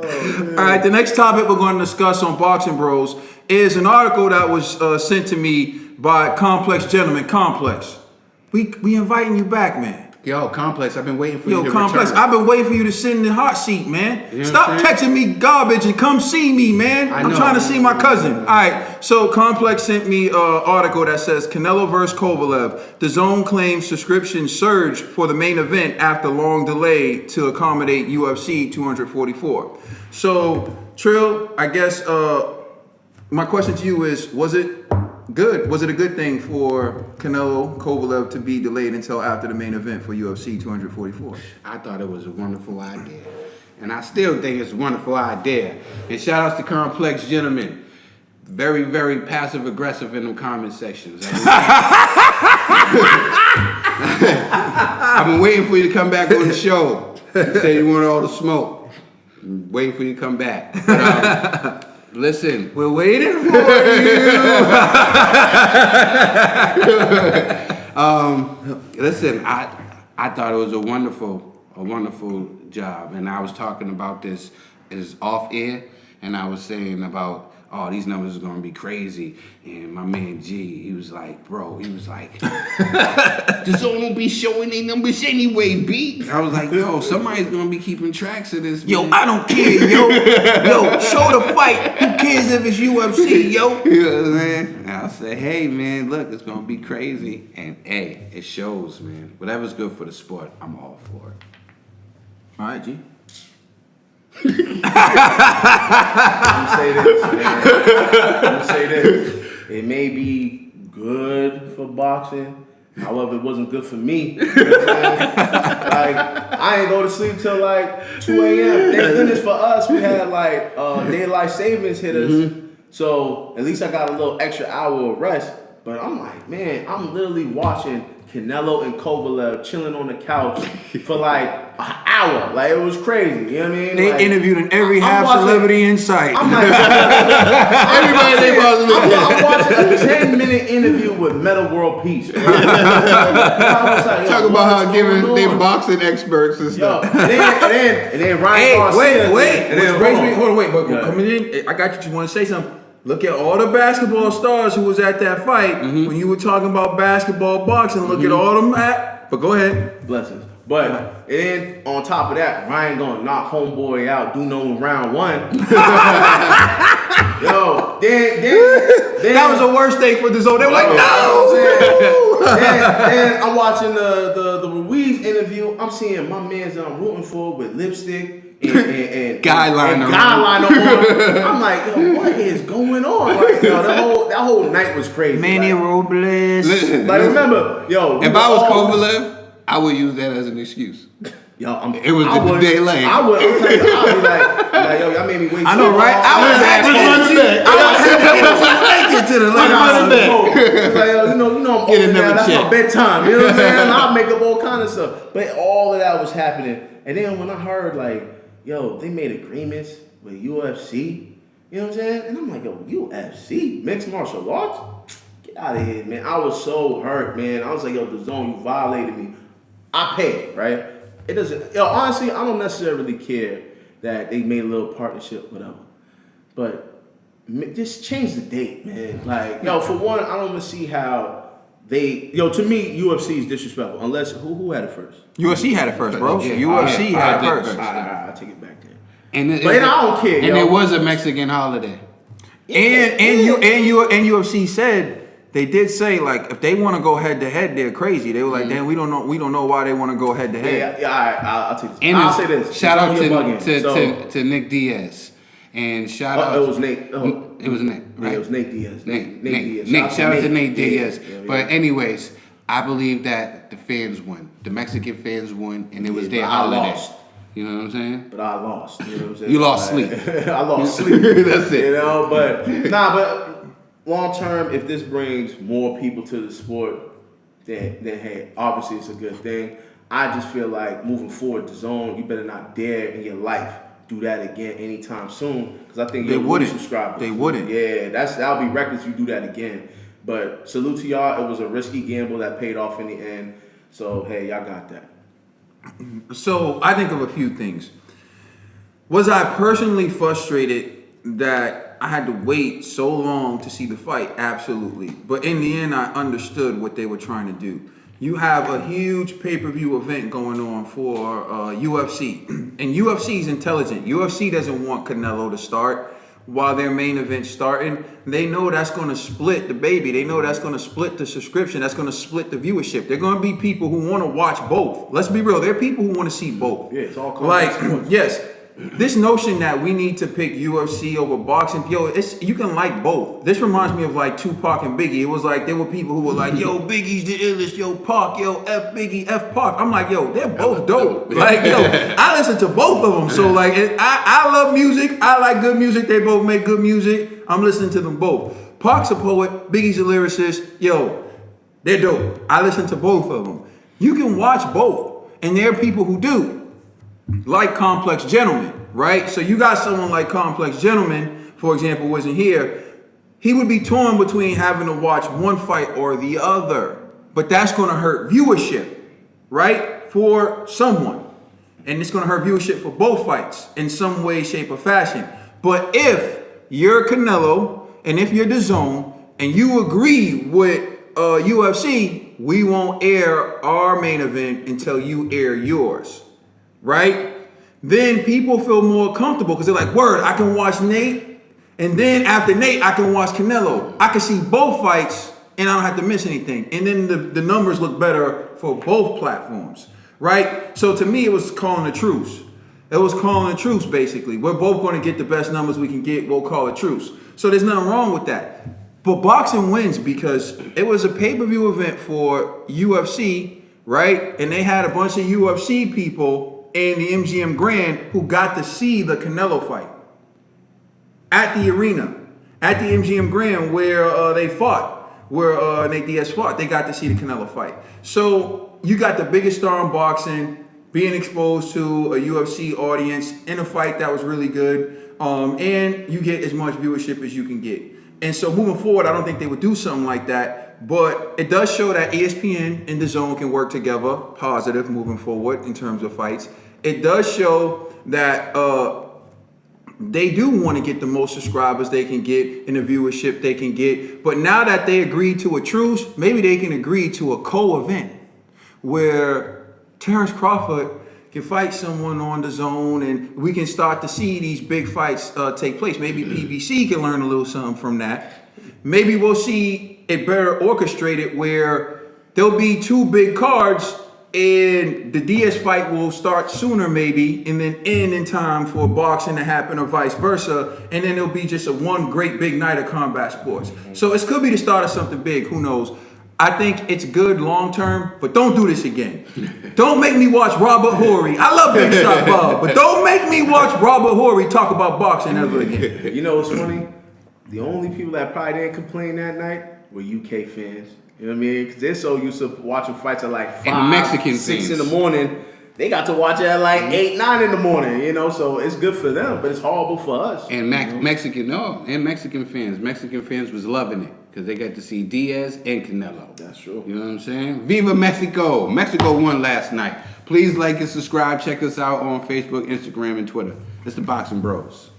All right, the next topic we're going to discuss on Boxing Bros is an article that was sent to me by Complex Gentleman. Complex, we inviting you back, man. Yo, Complex, I've been waiting for you to Complex, return. I've been waiting for you to sit in the hot seat, man. You know Stop texting me garbage and come see me, man. I'm trying to see my cousin. All right, so Complex sent me an article that says Canelo vs. Kovalev. DAZN claims subscriptions surge for the main event after long delay to accommodate UFC 244. So, Trill, I guess my question to you is, was it good? Was it a good thing for Canelo Kovalev to be delayed until after the main event for UFC 244? I thought it was a wonderful idea. And I still think it's a wonderful idea. And shout outs to Complex Gentlemen. Very, very passive aggressive in the comment sections. I've been waiting for you to come back on the show. You said you wanted all the smoke. I'm waiting for you to come back. But, listen, we're waiting for you. Listen, I thought it was a wonderful job, and I was talking about this is off air, and I was saying about, oh, these numbers are gonna be crazy, and my man G, he was like, the zone won't be showing their numbers anyway, B. I was like, yo, somebody's gonna be keeping tracks of this. Yo, man. I don't care, yo. Yo, show the fight. Who cares if it's UFC, yo? You know what I'm saying? And I said, hey, man, look, it's gonna be crazy, and hey, it shows, man. Whatever's good for the sport, I'm all for it. All right, G. Let me say this. It may be good for boxing. However, it wasn't good for me. You know what I'm saying? Like, I ain't go to sleep till like 2 a.m. Thank goodness for us, we had like daylight savings hit us. So at least I got a little extra hour of rest. But I'm like, man, I'm literally watching Canelo and Kovalev chilling on the couch for like an hour. Like, it was crazy. You know what I mean? They like, interviewed in every half celebrity in sight. I'm like, Everybody they I'm watching a 10-minute interview with Meta World Peace. I was like, talk about how giving they boxing experts and stuff. And then Ryan Garcia. But coming in, I got you want to say something. Look at all the basketball stars who was at that fight when you were talking about basketball boxing. Look at all them but go ahead. Blessings. But then on top of that, Ryan gonna knock homeboy out, do no round one. Yo, then that was the worst thing for the zone. They were like, no. Then I'm watching the Ruiz interview. I'm seeing my man's that I'm rooting for with lipstick and guideline on. I'm like, yo, what is going on? Like, yo, that whole night was crazy. Manny Robles. Like, remember, yo, if I was Kovalev, I would use that as an excuse. Yo, it was the day late. I would. I'm telling you, I'd be like, yo, y'all made me wait. I know, right? I was happy to make it to the last. Like, yo, you know, I'm older now. That's my bedtime. You know what I'm saying? I'll make up all kind of stuff. But all of that was happening, and then when I heard like, yo, they made agreements with UFC. You know what I'm saying? And I'm like, yo, UFC, mixed martial arts. Get out of here, man. I was so hurt, man. I was like, yo, the zone, you violated me. I paid, right? It doesn't, honestly, I don't necessarily care that they made a little partnership, whatever. But just change the date, man. Like, for one, I don't want to see how to me, UFC is disrespectful. Unless, who had it first? UFC had it first, bro. Yeah. UFC had it first. I'll take it back there. But I don't care, And it was a Mexican holiday. And UFC said, they did say, like, if they want to go head to head, they're crazy. They were like, damn, we don't know why they want to go head to head. Yeah, I'll take this. And I'll say this. Shout out to Nick Diaz. And shout out. It was Nate. It was Nick, right? Yeah, it was Nate Diaz. Nate Diaz. Shout out to Nate Diaz. Yeah. But anyways, I believe that the fans won. The Mexican fans won, and it was their holiday. You know what I'm saying? But I lost. You know what I'm saying? You lost sleep. I lost sleep. That's it. You know, but long term, if this brings more people to the sport, then hey, obviously it's a good thing. I just feel like moving forward, the zone, you better not dare in your life do that again anytime soon, because I think they wouldn't. Subscribers. They wouldn't. Yeah, that'll be reckless if you do that again. But salute to y'all. It was a risky gamble that paid off in the end. So hey, y'all got that. So I think of a few things. Was I personally frustrated that I had to wait so long to see the fight? Absolutely. But in the end, I understood what they were trying to do. You have a huge pay-per-view event going on for UFC. And UFC is intelligent. UFC doesn't want Canelo to start while their main event's starting. They know that's going to split the baby. They know that's going to split the subscription. That's going to split the viewership. There are going to be people who want to watch both. Let's be real. There are people who want to see both. Yeah, it's all like, sports. yes. This notion that we need to pick UFC over boxing, you can like both. This reminds me of like Tupac and Biggie. It was like there were people who were like, yo, Biggie's the illest, yo, Pac, yo, F Biggie, F Pac. I'm like, yo, they're both dope. Like, yo, I listen to both of them. So like, I love music. I like good music. They both make good music. I'm listening to them both. Pac's a poet. Biggie's a lyricist. Yo, they're dope. I listen to both of them. You can watch both. And there are people who do. Like Complex Gentleman, right? So you got someone like Complex Gentleman, for example, wasn't here. He would be torn between having to watch one fight or the other. But that's going to hurt viewership, right? For someone. And it's going to hurt viewership for both fights in some way, shape, or fashion. But if you're Canelo and if you're DAZN and you agree with UFC, we won't air our main event until you air yours. Right? Then people feel more comfortable because they're like, word, I can watch Nate, and then after Nate, I can watch Canelo. I can see both fights, and I don't have to miss anything. And then the numbers look better for both platforms, right? So to me, it was calling a truce. It was calling a truce, basically. We're both going to get the best numbers we can get. We'll call a truce. So there's nothing wrong with that. But boxing wins because it was a pay-per-view event for UFC, right? And they had a bunch of UFC people in the MGM Grand who got to see the Canelo fight at the arena, at the MGM Grand where they fought, where Nate Diaz fought. They got to see the Canelo fight. So you got the biggest star in boxing being exposed to a UFC audience in a fight that was really good, and you get as much viewership as you can get. And so moving forward, I don't think they would do something like that, but it does show that ESPN and DAZN can work together, positive moving forward in terms of fights. It does show that they do want to get the most subscribers they can get and the viewership they can get. But now that they agreed to a truce, maybe they can agree to a co-event where Terrence Crawford can fight someone on DAZN and we can start to see these big fights take place. Maybe PBC can learn a little something from that. Maybe we'll see it better orchestrated where there'll be two big cards and the Diaz fight will start sooner maybe and then end in time for boxing to happen or vice versa. And then it'll be just a one great big night of combat sports. So it could be the start of something big, who knows. I think it's good long term, but don't do this again. Don't make me watch Robert Horry. I love Big Shot Bob, but don't make me watch Robert Horry talk about boxing ever again. You know what's funny? The only people that probably didn't complain that night were UK fans. You know what I mean? Because they're so used to watching fights at like 5, 6 in the morning. They got to watch it at like 8, 9 in the morning, you know? So it's good for them, but it's horrible for us. And Mexican fans. Mexican fans was loving it because they got to see Diaz and Canelo. That's true. You know what I'm saying? Viva Mexico. Mexico won last night. Please like and subscribe. Check us out on Facebook, Instagram, and Twitter. It's the Boxing Bros.